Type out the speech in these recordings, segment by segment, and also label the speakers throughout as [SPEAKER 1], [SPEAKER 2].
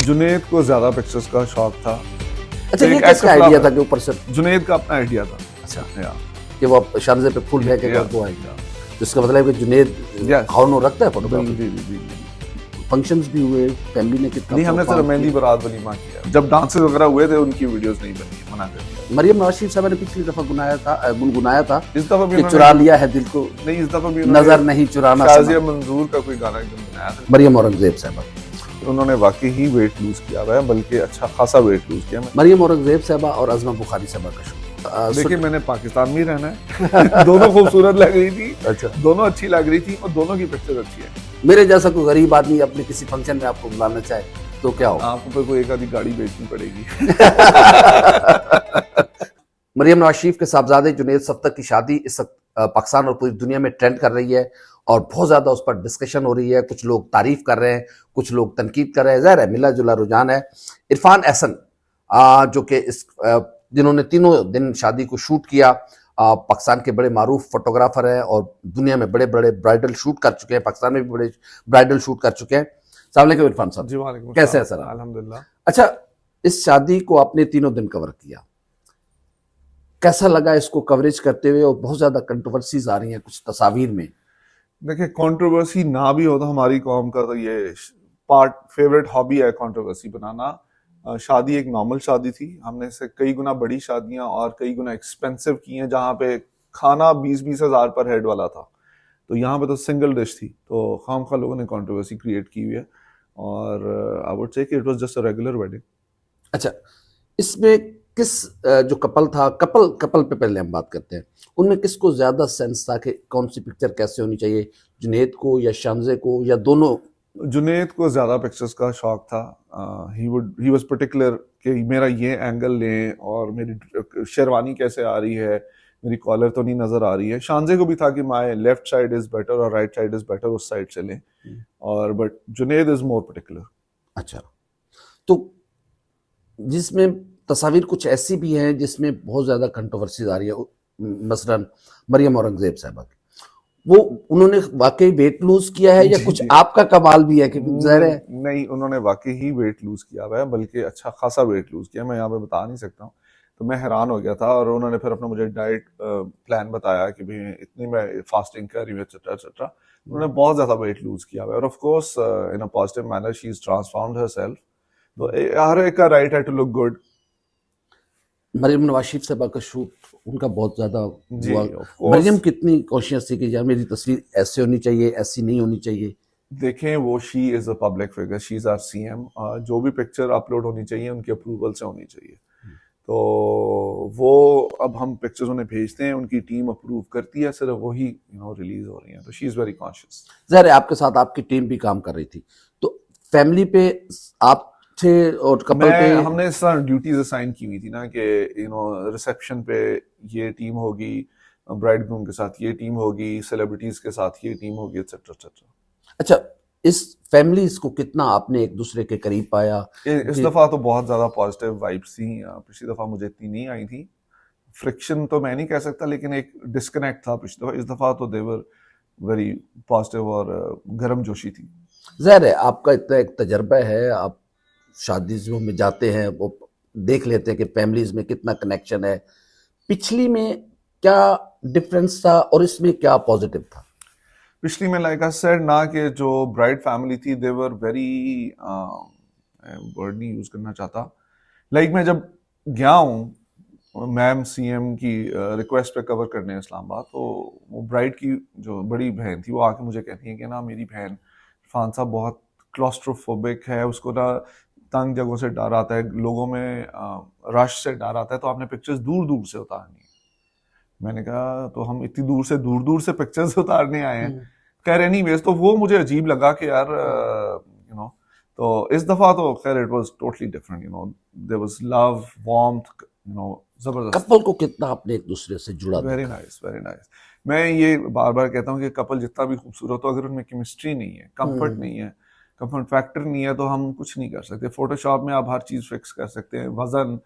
[SPEAKER 1] जुनैद को ज्यादा पिक्चर्स का शौक था।
[SPEAKER 2] अच्छा, ये
[SPEAKER 1] एक
[SPEAKER 2] किसका
[SPEAKER 1] actor
[SPEAKER 2] आइडिया
[SPEAKER 1] था।
[SPEAKER 2] था कि ऊपर से
[SPEAKER 1] जुनैद का अपना आइडिया था।
[SPEAKER 2] अच्छा
[SPEAKER 1] या
[SPEAKER 2] कि वो शारजे पे फूल फेंकेगा
[SPEAKER 1] Yeah.
[SPEAKER 2] वो आएगा, तो इसका मतलब है कि जुनैद
[SPEAKER 1] Yes.
[SPEAKER 2] हॉर्न रखता है
[SPEAKER 1] जी
[SPEAKER 2] फोटोग्राफी।
[SPEAKER 1] जी जी जी।
[SPEAKER 2] फंक्शंस भी हुए, फैमिली ने कितना
[SPEAKER 1] नहीं, हमने सिर्फ
[SPEAKER 2] perform
[SPEAKER 1] मेहंदी
[SPEAKER 2] किया।
[SPEAKER 1] बारात वलीमा किया। जब डांसेस वगैरह हुए थे उनकी वीडियोस नहीं बनी, मना कर दिया।
[SPEAKER 2] मरियम नवाज शरीफ साहब ने पिछली दफा गुनगुनाया था
[SPEAKER 1] इस दफा भी
[SPEAKER 2] कि
[SPEAKER 1] उन्होंने
[SPEAKER 2] चुरा लिया है दिल को,
[SPEAKER 1] नहीं, इस दफा भी
[SPEAKER 2] नजर नहीं चुराना
[SPEAKER 1] शाजिया
[SPEAKER 2] सनम।
[SPEAKER 1] मंजूर का कोई गाना एकदम बनाया था।
[SPEAKER 2] मरियम औरंगजेब साहबा,
[SPEAKER 1] उन्होंने वाकई ही वेट लूज किया हुआ है, बल्कि अच्छा खासा वेट लूज किया।
[SPEAKER 2] मरियम औरंगजेब साहबा और अजमा बुखारी साहबा का शो।
[SPEAKER 1] देखिए, मैंने पाकिस्तान में ही रहना है। दोनों खूबसूरत लग रही थी,
[SPEAKER 2] अच्छा,
[SPEAKER 1] दोनों अच्छी लग रही थी और दोनों की पिक्चर अच्छी है।
[SPEAKER 2] मेरे जैसा कोई गरीब आदमी अपने किसी फंक्शन में आपको बुलाना चाहे तो क्या हो?
[SPEAKER 1] आपको फिर कोई एक आधी गाड़ी बेचनी पड़ेगी।
[SPEAKER 2] मरियम नवाज शरीफ के साहबजादे जुनैद सफ्दर की शादी इस वक्त पाकिस्तान और पूरी दुनिया में ट्रेंड कर रही है और बहुत ज्यादा उस पर डिस्कशन हो रही है। कुछ लोग तारीफ कर रहे हैं, कुछ लोग तनकीद कर रहे हैं, ज़ाहिर है मिला जुला रुझान है। इरफान एहसन जो कि जिन्होंने तीनों दिन शादी को शूट किया, पाकिस्तान के बड़े मारूफ फोटोग्राफर हैं और दुनिया में बड़े बड़े ब्राइडल शूट कर चुके हैं, पाकिस्तान में भी बड़े ब्राइडल शूट कर चुके हैं। अस्सलाम वालेकुम इरफान साहब,
[SPEAKER 1] जी वालेकुम
[SPEAKER 2] कैसे हैं
[SPEAKER 1] अस्सलाम।
[SPEAKER 2] सर?
[SPEAKER 1] अल्हम्दुलिल्लाह।
[SPEAKER 2] अच्छा, इस शादी को आपने तीनों दिन कवर किया, कैसा लगा इसको कवरेज करते हुए? और बहुत ज्यादा कंट्रोवर्सीज आ रही हैं कुछ तस्वीर में।
[SPEAKER 1] देखिए, कंट्रोवर्सी ना भी हो तो हमारी कौम का तो ये पार्ट फेवरेट हॉबी है कंट्रोवर्सी बनाना। शादी एक नॉर्मल शादी थी, हमने से कई गुना बड़ी शादियां और कई गुना एक्सपेंसिव की हैं, जहाँ पे खाना 20-20 हज़ार पर हेड वाला था। तो यहाँ पे तो सिंगल डिश थी, तो खामखा लोगों ने कंट्रोवर्सी क्रिएट की हुई है। और आई वुड से कि it was just a regular wedding.
[SPEAKER 2] अच्छा, इसमें किस जो कपल था, कपल पे पहले हम बात करते हैं, उनमें किसको ज्यादा सेंस था कि कौन सी पिक्चर कैसे होनी चाहिए, जुनैद को या शामजे को या दोनों?
[SPEAKER 1] जुनैद को ज्यादा पिक्चर्स का शौक था। ही वाज पर्टिकुलर कि मेरा ये एंगल लें और मेरी शेरवानी कैसे आ रही है, मेरी कॉलर तो नहीं नजर आ रही है। शानजे को भी था कि my left side is better और राइट साइड इज बेटर, उस साइड से लें। और but Junaid is more particular.
[SPEAKER 2] अच्छा, तो जिसमें तस्वीर कुछ ऐसी भी हैं जिसमें बहुत ज्यादा कंट्रोवर्सीज आ रही है, मसलन मरियम औरंगजेब साहबा की, वो उन्होंने वाकई वेट लूज किया है या
[SPEAKER 1] जी
[SPEAKER 2] कुछ
[SPEAKER 1] जी।
[SPEAKER 2] आपका कमाल भी है? कि ज़ाहिर है
[SPEAKER 1] नहीं, उन्होंने वाकई ही वेट लूज किया हुआ है, बल्कि अच्छा खासा वेट लूज किया। मैं यहाँ पे बता नहीं सकता हूँ, तो मैं हैरान हो गया था। और उन्होंने फिर अपना मुझे डाइट प्लान बताया कि भाई इतनी मैं फास्टिंग कर रही हूँ, एक्सेट्रा एक्सेट्रा। उन्होंने बहुत ज्यादा वेट लूज किया हुआ है और of course in a positive manner she is transformed herself. तो हर एक का राइट है to look good.
[SPEAKER 2] Maryam Nawaz Sharif साहबा का शूट उनका बहुत ज्यादा
[SPEAKER 1] जी
[SPEAKER 2] हुआ।
[SPEAKER 1] Of course.
[SPEAKER 2] मरियम कितनी कॉन्शियस थी कि यार मेरी तस्वीर ऐसे होनी चाहिए, ऐसी नहीं होनी चाहिए?
[SPEAKER 1] देखें, वो she is a public figure, she is our CM. जो भी पिक्चर अपलोड होनी चाहिए उनके अप्रूवल से होनी चाहिए। तो वो अब हम पिक्चर्स उन्हें भेजते हैं, उनकी टीम अप्रूव करती है, सिर्फ वही रिलीज हो रही है। तो शी इज वेरी कॉन्शियस।
[SPEAKER 2] ज़ाहिर है आपके साथ आपकी टीम भी काम कर रही थी, तो फैमिली पे आप थे और कपल पे?
[SPEAKER 1] हमने इस तरह ड्यूटीज असाइन की हुई थी ना कि रिसेप्शन पे ये टीम होगी, ब्राइड ग्रूम के साथ ये टीम होगी, सेलिब्रिटीज के साथ ये टीम होगी, एक्सेट्रा एक्सेट्रा।
[SPEAKER 2] अच्छा, इस फैमिलीज को कितना आपने एक दूसरे के करीब पाया?
[SPEAKER 1] इस दफा तो बहुत ज्यादा पॉजिटिव वाइब्स थी। पिछली दफा मुझे इतनी नहीं आई थी। फ्रिक्शन तो मैं नहीं कह सकता, लेकिन एक डिस्कनेक्ट था पिछली दफा। इस दफा तो देवर वेरी पॉजिटिव और गर्म जोशी थी।
[SPEAKER 2] ज़ाहिर है आपका इतना एक तजर्बा है, आप शादियों में जाते हैं, वो देख लेते हैं कि फैमिलीज में कितना कनेक्शन है। पिछली में क्या डिफरेंस था और इसमें क्या पॉजिटिव था?
[SPEAKER 1] पिछली में लाइक आई सेड ना कि जो ब्राइड फैमिली थी देवर वेरी, वर्ड नहीं यूज करना चाहता, लाइक मैं जब गया हूँ मैम सीएम की रिक्वेस्ट पे कवर करने इस्लामाबाद, तो वो ब्राइड की जो बड़ी बहन थी वो आके मुझे कहती है कि ना मेरी बहन इरफान साहब बहुत क्लॉस्ट्रोफोबिक है, उसको ना तंग जगहों से डर आता है, लोगों में रश से डर आता है, तो आपने पिक्चर्स दूर दूर से उतारनी है। मैंने कहा तो हम इतनी दूर दूर से पिक्चर्स उतारने आए हैं। कह रहे नहीं, तो वो मुझे अजीब लगा कि यार तो इस दफा तो खैर it was totally different. There was love, warmth, जबरदस्त।
[SPEAKER 2] कपल को कितना आपने एक दूसरे से जुड़ा
[SPEAKER 1] वेरी
[SPEAKER 2] देखा?
[SPEAKER 1] Nice, very nice. मैं ये बार बार कहता हूँ कि कपल जितना भी खूबसूरत हो, अगर उनमें केमिस्ट्री नहीं है, कंफर्ट नहीं है, कंफर्ट फैक्टर नहीं है, तो हम कुछ नहीं कर सकते। फोटोशॉप में आप हर चीज फिक्स कर सकते हैं, वजन,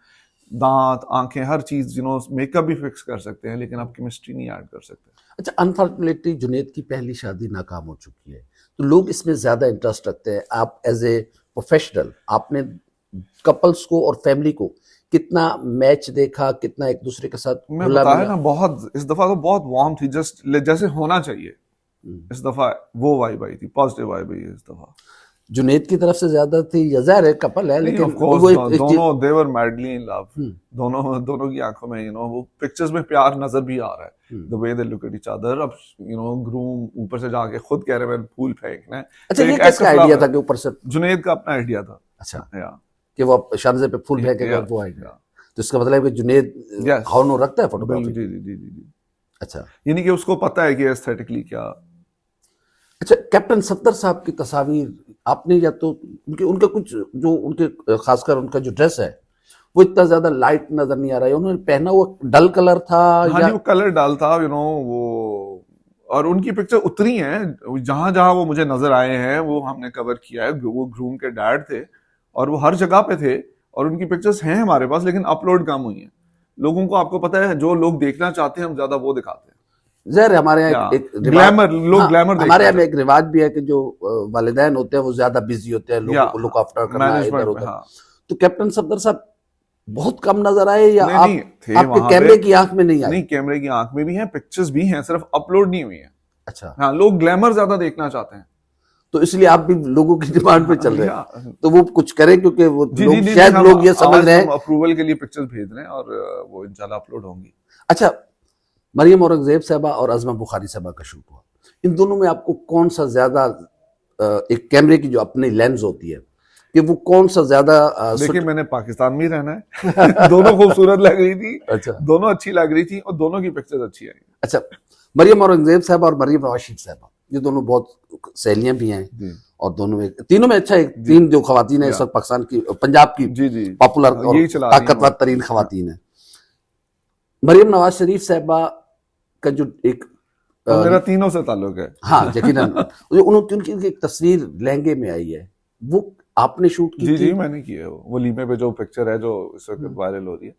[SPEAKER 1] दांत, आंखें, हर चीज, मेकअप भी फिक्स कर सकते हैं, लेकिन आप केमिस्ट्री नहीं ऐड कर सकते।
[SPEAKER 2] अच्छा, अनफॉर्चुनेटली जुनैद की पहली शादी नाकाम हो चुकी है, तो लोग इसमें ज्यादा इंटरेस्ट रखते हैं। आप एज ए प्रोफेशनल, आपने कपल्स को और फैमिली को कितना मैच देखा, कितना एक दूसरे के साथ
[SPEAKER 1] मैं
[SPEAKER 2] घुला
[SPEAKER 1] बताया
[SPEAKER 2] मिला?
[SPEAKER 1] ना, बहुत इस दफा तो बहुत वार्म थी, जस्ट जैसे होना चाहिए। इस दफा वो वाइब आई थी, पॉजिटिव वाइब आई है इस दफा।
[SPEAKER 2] जुनैद की तरफ से ज्यादा थी, या जाहिर है कपल है,
[SPEAKER 1] नहीं,
[SPEAKER 2] लेकिन
[SPEAKER 1] ऑफ कोर्स
[SPEAKER 2] वो एक
[SPEAKER 1] दोनों दे वर मैडली इन लव।
[SPEAKER 2] हम्म,
[SPEAKER 1] दोनों दोनों की आंखों में वो पिक्चर्स में प्यार नजर भी आ रहा है, the way they look at each other. अब ग्रूम ऊपर से जाके खुद कह रहे हैं फूल फेंकना है,
[SPEAKER 2] अच्छा,
[SPEAKER 1] तो
[SPEAKER 2] ये
[SPEAKER 1] एक एक्ट
[SPEAKER 2] किसका
[SPEAKER 1] ऑफ
[SPEAKER 2] आइडिया
[SPEAKER 1] लव
[SPEAKER 2] था
[SPEAKER 1] है।
[SPEAKER 2] कि ऊपर से?
[SPEAKER 1] जुनैद का अपना आइडिया था।
[SPEAKER 2] अच्छा,
[SPEAKER 1] या
[SPEAKER 2] कि वो शानजे पे फूल फेंकेगा,
[SPEAKER 1] या
[SPEAKER 2] और वो आइडिया। तो इसका मतलब है कि जुनैद
[SPEAKER 1] यस,
[SPEAKER 2] हौनो रखता है
[SPEAKER 1] बिल्कुल,
[SPEAKER 2] फोटोग्राफी?
[SPEAKER 1] जी जी जी जी जी।
[SPEAKER 2] अच्छा
[SPEAKER 1] यानी कि उसको पता है कि एस्थेटिकली क्या।
[SPEAKER 2] अच्छा, कैप्टन सत्तर साहब की तस्वीर आपने, या तो उनके उनके कुछ जो उनके खासकर उनका जो ड्रेस है वो इतना ज्यादा लाइट नजर नहीं आ रहा है, उन्होंने पहना वो डल कलर था
[SPEAKER 1] हाँ
[SPEAKER 2] या?
[SPEAKER 1] जी, वो कलर डालता वो, और उनकी पिक्चर उतरी हैं जहां जहां वो मुझे नजर आए हैं, वो हमने कवर किया है। वो ग्रूम के डैड थे और वो हर जगह पे थे, और उनकी पिक्चर्स हैं हमारे पास, लेकिन अपलोड कम हुई हैं। लोगों को, आपको पता है, जो लोग देखना चाहते हैं हम ज्यादा वो दिखाते हैं।
[SPEAKER 2] जहर हमारे यहाँ
[SPEAKER 1] या
[SPEAKER 2] एक रिवाज।
[SPEAKER 1] ग्लैमर, लोग
[SPEAKER 2] हाँ,
[SPEAKER 1] ग्लैमर
[SPEAKER 2] हमारे
[SPEAKER 1] देखना
[SPEAKER 2] यहाँ में
[SPEAKER 1] चाहते
[SPEAKER 2] एक रिवाज भी है कि जो वालिदैन होते हैं वो ज्यादा बिजी होते हैं,
[SPEAKER 1] हैं। या
[SPEAKER 2] लोगों को लुक आफ्टर करना इधर
[SPEAKER 1] मैनेजमेंट में,
[SPEAKER 2] उधर।
[SPEAKER 1] हाँ।
[SPEAKER 2] तो कैप्टन सत्तर साहब बहुत कम नजर आए, या
[SPEAKER 1] नहीं नहीं,
[SPEAKER 2] आप
[SPEAKER 1] थे
[SPEAKER 2] आपके
[SPEAKER 1] वहां पे।
[SPEAKER 2] कैमरे की आंख में नहीं
[SPEAKER 1] नहीं,
[SPEAKER 2] आई?
[SPEAKER 1] कैमरे की आंख में भी हैं, पिक्चर्स भी हैं, सिर्फ अपलोड नहीं हुई हैं।
[SPEAKER 2] अच्छा,
[SPEAKER 1] हाँ, लोग ग्लैमर ज्यादा देखना चाहते हैं।
[SPEAKER 2] तो इसलिए आप भी लोगों की डिमांड पे चल रहे
[SPEAKER 1] या
[SPEAKER 2] हैं, तो वो कुछ करें, क्योंकि वो
[SPEAKER 1] जी जी,
[SPEAKER 2] लोग,
[SPEAKER 1] नहीं नहीं,
[SPEAKER 2] शायद
[SPEAKER 1] हम
[SPEAKER 2] लोग ये समझ
[SPEAKER 1] आज
[SPEAKER 2] रहे
[SPEAKER 1] हम
[SPEAKER 2] हैं।
[SPEAKER 1] अप्रूवल के लिए पिक्चर्स भेज रहे हैं, और वो इंशाल्लाह अपलोड होंगी।
[SPEAKER 2] अच्छा, मरियम औरंगजेब साहबा और अजमा बुखारी साहबा का शूट हुआ, इन दोनों में आपको कौन सा ज्यादा, एक कैमरे की जो अपनी लेंस होती है, कि वो कौन सा ज्यादा
[SPEAKER 1] देखिए, मैंने पाकिस्तान में ही रहना है। दोनों खूबसूरत लग रही थी,
[SPEAKER 2] अच्छा
[SPEAKER 1] दोनों अच्छी लग रही थी, और दोनों की पिक्चर्स अच्छी आई।
[SPEAKER 2] अच्छा, मरियम औरंगजेब साहब और मरियम नवाज शरीफ साहबा, ये दोनों बहुत सहेलियां भी हैं,
[SPEAKER 1] जी
[SPEAKER 2] और दोनों में, तीनों में अच्छा, एक
[SPEAKER 1] जी
[SPEAKER 2] तीन जो खवातीन है इस
[SPEAKER 1] या
[SPEAKER 2] वक्त पाकिस्तान की, पंजाब की
[SPEAKER 1] जी जी,
[SPEAKER 2] पॉपुलर
[SPEAKER 1] हाँ,
[SPEAKER 2] और
[SPEAKER 1] यही चला रही हैं वो।
[SPEAKER 2] ताकतवर तरीन खवातीन है। मरियम नवाज शरीफ साहबा का जो एक
[SPEAKER 1] तो मेरा तीनों से ताल्लुक है।
[SPEAKER 2] हाँ यकीनन, उनकी उनकी एक तस्वीर लहंगे में आई है, वो आपने शूट की
[SPEAKER 1] जी
[SPEAKER 2] थी?
[SPEAKER 1] जी, मैंने की है। वो लीमे पे जो पिक्चर है जो इस वक्त वायरल हो रही है,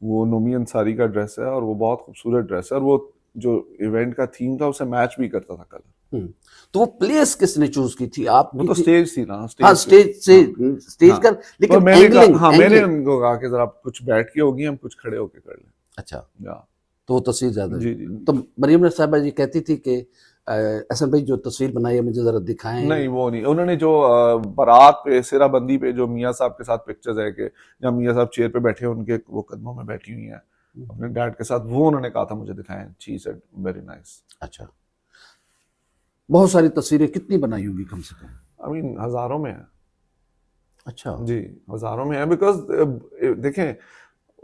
[SPEAKER 1] वो नोमी अंसारी का ड्रेस है, और वो बहुत खूबसूरत ड्रेस है, और वो जो इवेंट का थीम था उसे मैच भी करता था कलर।
[SPEAKER 2] तो वो प्लेस किसने चूज की थी, आप
[SPEAKER 1] वो
[SPEAKER 2] की
[SPEAKER 1] तो
[SPEAKER 2] थी?
[SPEAKER 1] स्टेज थी ना,
[SPEAKER 2] हाँ,
[SPEAKER 1] स्टेज पे।
[SPEAKER 2] स्टेज से,
[SPEAKER 1] हाँ
[SPEAKER 2] स्टेज
[SPEAKER 1] हाँ,
[SPEAKER 2] का,
[SPEAKER 1] तो
[SPEAKER 2] लेकिन
[SPEAKER 1] मैंने कहा,
[SPEAKER 2] एंगलिंग
[SPEAKER 1] हाँ, मैंने
[SPEAKER 2] एंगलिंग।
[SPEAKER 1] उनको कहा कि जरा आप कुछ बैठ के होगी, हम कुछ खड़े होके कर लें।
[SPEAKER 2] अच्छा,
[SPEAKER 1] या
[SPEAKER 2] तो वो तस्वीर ज्यादा
[SPEAKER 1] जी
[SPEAKER 2] है।
[SPEAKER 1] जी।
[SPEAKER 2] तो मरियम साहबा जी कहती थी कि अहसन भाई जो तस्वीर बनाई है मुझे जरा दिखाएं।
[SPEAKER 1] नहीं, वो नहीं, उन्होंने जो बारात पे, सिराबंदी पे जो मियाँ साहब के साथ पिक्चर्स है कि जब मियाँ साहब चेयर पे बैठे हैं, उनके वो कदमों में बैठी हुई हैं अपने डैड के साथ, वो उन्होंने कहा था मुझे दिखाएं। She said very nice.
[SPEAKER 2] अच्छा, बहुत सारी तस्वीरें कितनी बनाई होंगी कम से कम?
[SPEAKER 1] आई मीन हजारों में है।
[SPEAKER 2] अच्छा,
[SPEAKER 1] जी, हजारों में है, बिकॉज देखें,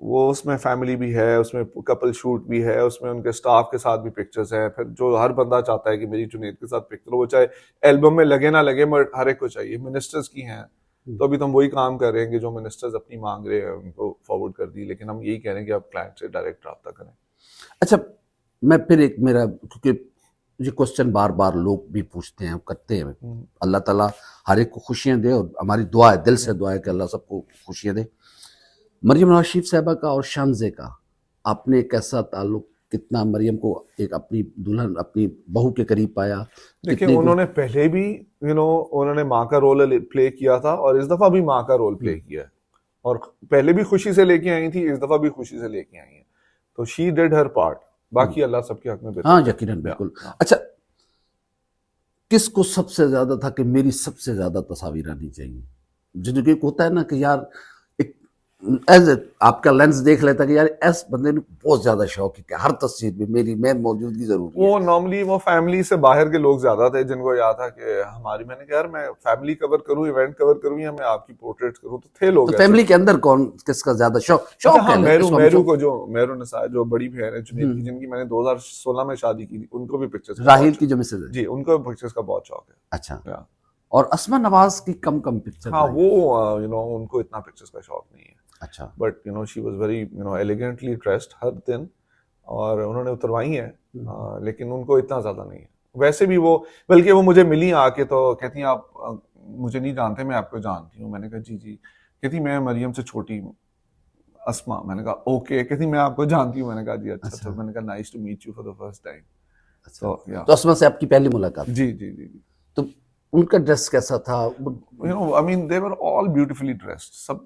[SPEAKER 1] वो उसमें फैमिली भी है, उसमें कपल शूट भी है, उसमें उनके स्टाफ के साथ भी पिक्चर्स है, फिर जो हर बंदा चाहता है कि मेरी जुनैद के साथ पिक्चर हो, वो चाहे एल्बम में लगे ना लगे, मगर हर एक को चाहिए। मिनिस्टर्स की हैं, तो अभी तो हम वही काम कर रहे हैं कि जो मिनिस्टर्स अपनी मांग रहे हैं उनको फॉरवर्ड कर दी, लेकिन हम यही कह रहे हैं कि आप क्लाइंट से डायरेक्ट रब्ता करें।
[SPEAKER 2] अच्छा, मैं फिर एक मेरा, क्योंकि ये क्वेश्चन बार बार लोग भी पूछते हैं, करते हैं, अल्लाह ताला हर एक को खुशियां दे, और हमारी दुआ है, दिल से दुआ है कि अल्लाह सबको खुशियां दे। मरियम नवाज शरीफ साहबा का और शानजे का आपने कैसा ताल्लुक, कितना मरियम को एक अपनी दुल्हन, अपनी बहू के करीब पाया?
[SPEAKER 1] देखिए,
[SPEAKER 2] कितने
[SPEAKER 1] उन्होंने पहले भी उन्होंने माँ का रोल प्ले किया था, और इस दफा भी माँ का रोल प्ले किया है, और पहले भी खुशी से लेके आई थी, इस दफा भी खुशी से लेके आई है, तो शी डिड हर पार्ट। बाकी अल्लाह सबके हक में बेहतर
[SPEAKER 2] हाँ
[SPEAKER 1] करे।
[SPEAKER 2] यकीनन, बिल्कुल।
[SPEAKER 1] हाँ।
[SPEAKER 2] अच्छा, किसको सबसे ज्यादा था कि मेरी सबसे ज्यादा तस्वीर आनी चाहिए? जिंदगी को होता है ना कि यार, एक एज आपका लेंस देख लेता कि यार इस बंदे ने बहुत ज्यादा शौक है कि हर तस्वीर में मेरी मैं मौजूदगी जरूरी है।
[SPEAKER 1] वो नॉर्मली वो फैमिली से बाहर के लोग ज्यादा थे जिनको याद था कि हमारी, मैंने कहा यार मैं फैमिली कवर करूं, इवेंट कवर करूं, या मैं आपकी पोर्ट्रेट करूं, तो थे
[SPEAKER 2] तो
[SPEAKER 1] लोग ऐसे।
[SPEAKER 2] फैमिली के अंदर कौन, किसका ज्यादा शौक,
[SPEAKER 1] अच्छा
[SPEAKER 2] शौक
[SPEAKER 1] हाँ,
[SPEAKER 2] कह लें
[SPEAKER 1] मेहरू
[SPEAKER 2] इसको हम,
[SPEAKER 1] मेहरू
[SPEAKER 2] शौक।
[SPEAKER 1] को, जो मेहरू नसार जो बड़ी बहन है जुनैद की,
[SPEAKER 2] हम्म,
[SPEAKER 1] जिनकी मैंने 2016 में शादी की थी, उनको भी पिक्चर्स का
[SPEAKER 2] राहिल
[SPEAKER 1] बहुत
[SPEAKER 2] की
[SPEAKER 1] शौक।
[SPEAKER 2] जो मिसेज है।
[SPEAKER 1] जी, उनको भी पिक्चर्स का बहुत शौक है।
[SPEAKER 2] अच्छा,
[SPEAKER 1] या
[SPEAKER 2] और असमा नवाज की कम कम पिक्चर
[SPEAKER 1] हाँ,
[SPEAKER 2] आई?
[SPEAKER 1] वो उनको इतना पिक्चर्स का शौक नहीं है,
[SPEAKER 2] अच्छा,
[SPEAKER 1] but she was very elegantly dressed हर दिन, और उन्होंने उतरवाई है, लेकिन उनको इतना ज्यादा नहीं है। वैसे भी वो, बल्कि वो मुझे मिली आके तो कहती हैं आप मुझे नहीं जानते, मैं आपको जानती हूँ। मैंने कहा जी जी। कहती मैं मरियम से छोटी हूँ, अस्मा। मैंने कहा ओके। कहती मैं आपको जानती हूँ। मैंने कहा जी अच्छा।
[SPEAKER 2] अच्छा,
[SPEAKER 1] तो मैंने कहा nice to meet you for the first time.
[SPEAKER 2] अच्छा।
[SPEAKER 1] तो या
[SPEAKER 2] तो असमा से आपकी पहली मुलाकात?
[SPEAKER 1] जी जी जी जी।
[SPEAKER 2] तो उनका ड्रेस कैसा था?
[SPEAKER 1] I mean, they were all beautifully dressed. सब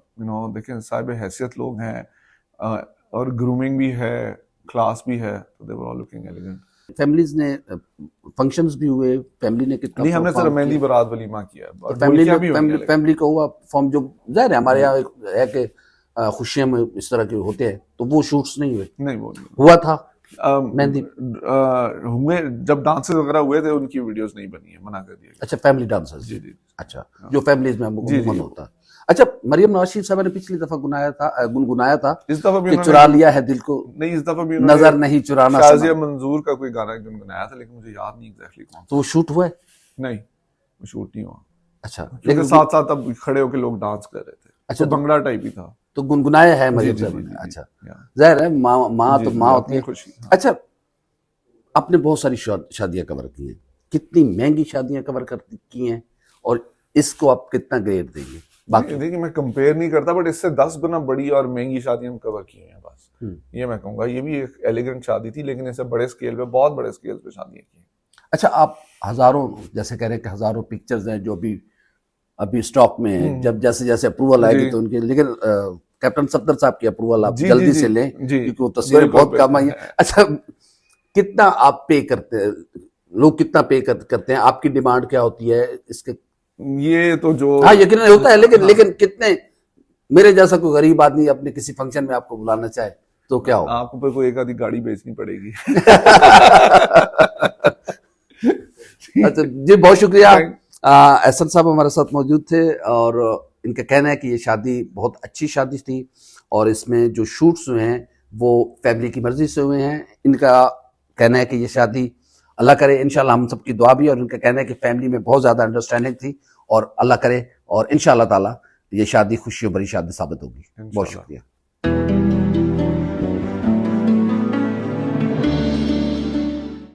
[SPEAKER 1] देखें साहिब हैसियत लोग हैं, और ग्रूमिंग भी है, क्लास भी है, तो they were all looking elegant.
[SPEAKER 2] Families ने फंक्शंस भी हुए, फैमिली ने कितना
[SPEAKER 1] नहीं, हमने सिर्फ
[SPEAKER 2] perform
[SPEAKER 1] मेहंदी
[SPEAKER 2] किया?
[SPEAKER 1] बारात वलीमा किया,
[SPEAKER 2] तो
[SPEAKER 1] और
[SPEAKER 2] फैमिली
[SPEAKER 1] ढोलकियां भी हुई हैं,
[SPEAKER 2] फैमिली का हुआ फॉर्म, जो जाहिर है हमारे यहाँ एक है कि खुशियां में इस तरह के होते हैं, तो वो शूट्स नहीं हुए?
[SPEAKER 1] नहीं वो नहीं
[SPEAKER 2] हुआ था मेहंदी?
[SPEAKER 1] हुए, जब डांसेस वगैरह हुए थे उनकी वीडियोस नहीं बनी है, मना कर दिया गया।
[SPEAKER 2] अच्छा, फैमिली डांसर्स।
[SPEAKER 1] जी जी।
[SPEAKER 2] अच्छा, जो फैमिलीज में
[SPEAKER 1] जी,
[SPEAKER 2] अमूमन
[SPEAKER 1] जी।
[SPEAKER 2] होता है। अच्छा, मरियम नवाज शरीफ साहब ने पिछली दफा गुनगुनाया था
[SPEAKER 1] इस दफा भी
[SPEAKER 2] कि
[SPEAKER 1] उन्होंने
[SPEAKER 2] चुरा लिया है दिल को,
[SPEAKER 1] नहीं, इस दफा भी
[SPEAKER 2] नजर नहीं चुराना
[SPEAKER 1] शाजिया
[SPEAKER 2] सनम।
[SPEAKER 1] मंजूर का कोई गाना गुनगुनाया था, लेकिन मुझे याद नहीं एग्जैक्टली कौन
[SPEAKER 2] तो वो शूट हुआ है?
[SPEAKER 1] सा। नहीं, वो शूट नहीं हुआ,
[SPEAKER 2] अच्छा,
[SPEAKER 1] क्योंकि
[SPEAKER 2] लेकिन
[SPEAKER 1] साथ साथ अब खड़े होकर लोग डांस कर रहे थे।
[SPEAKER 2] अच्छा,
[SPEAKER 1] तो भंगड़ा टाइप ही था।
[SPEAKER 2] तो गुनगुनाया है
[SPEAKER 1] जी
[SPEAKER 2] मरियम
[SPEAKER 1] जी
[SPEAKER 2] साहब
[SPEAKER 1] जी
[SPEAKER 2] ने?
[SPEAKER 1] जी,
[SPEAKER 2] अच्छा,
[SPEAKER 1] या।
[SPEAKER 2] जाहिर है माँ
[SPEAKER 1] जी,
[SPEAKER 2] तो
[SPEAKER 1] जी,
[SPEAKER 2] माँ होती
[SPEAKER 1] अपनी
[SPEAKER 2] है।
[SPEAKER 1] खुशी, हाँ।
[SPEAKER 2] अच्छा, आपने बहुत सारी शादियां कवर की हैं, कितनी महंगी शादियां कवर की हैं, और इसको आप कितना ग्रेड देंगे? बाकी
[SPEAKER 1] देखिए, मैं कंपेयर नहीं करता, बट इससे 10 गुना बड़ी और महंगी शादियां हम कवर की हैं बस, ये मैं कहूंगा। ये भी एक एलिगेंट शादी थी, लेकिन इससे बड़े स्केल पे, बहुत बड़े स्केल पे शादियां की।
[SPEAKER 2] अच्छा, आप हजारों, जैसे कह रहे हैं कि हजारों पिक्चर्स हैं जो अभी स्टॉक में है, जब जैसे जैसे अप्रूवल आएगी
[SPEAKER 1] जी।
[SPEAKER 2] तो उनके, लेकिन कैप्टन सफदर साहब की अप्रूवल आप
[SPEAKER 1] जी, जी,
[SPEAKER 2] जल्दी
[SPEAKER 1] जी,
[SPEAKER 2] से लें,
[SPEAKER 1] जी।
[SPEAKER 2] क्योंकि वो तस्वीरें
[SPEAKER 1] बिल्कुल,
[SPEAKER 2] बहुत काम आई हैं।
[SPEAKER 1] बिल्कुल।
[SPEAKER 2] अच्छा, कितना आप पे करते हैं, लोग कितना पे करते हैं, आपकी डिमांड क्या होती है इसके?
[SPEAKER 1] ये तो जो,
[SPEAKER 2] हाँ, यकीन होता है, लेकिन
[SPEAKER 1] हाँ।
[SPEAKER 2] लेकिन कितने, मेरे जैसा कोई गरीब आदमी अपने किसी फंक्शन में आपको बुलाना चाहे तो क्या हो?
[SPEAKER 1] आपको पर कोई एक आधी गाड़ी बेचनी पड़ेगी।
[SPEAKER 2] अच्छा जी, बहुत शुक्रिया। एहसन साहब हमारे साथ मौजूद थे, और इनका कहना है कि ये शादी बहुत अच्छी शादी थी, और इसमें जो शूट्स हुए हैं वो फैमिली की मर्जी से हुए हैं। इनका कहना है कि ये शादी, अल्लाह करे, इंशाल्लाह हम सबकी दुआ भी है, और इनका कहना है कि फैमिली में बहुत ज़्यादा अंडरस्टैंडिंग थी, और अल्लाह करे और इंशाल्लाह ताला ये शादी खुशियों भरी शादी साबित होगी। बहुत
[SPEAKER 1] इंशाल्लाह।
[SPEAKER 2] शुक्रिया।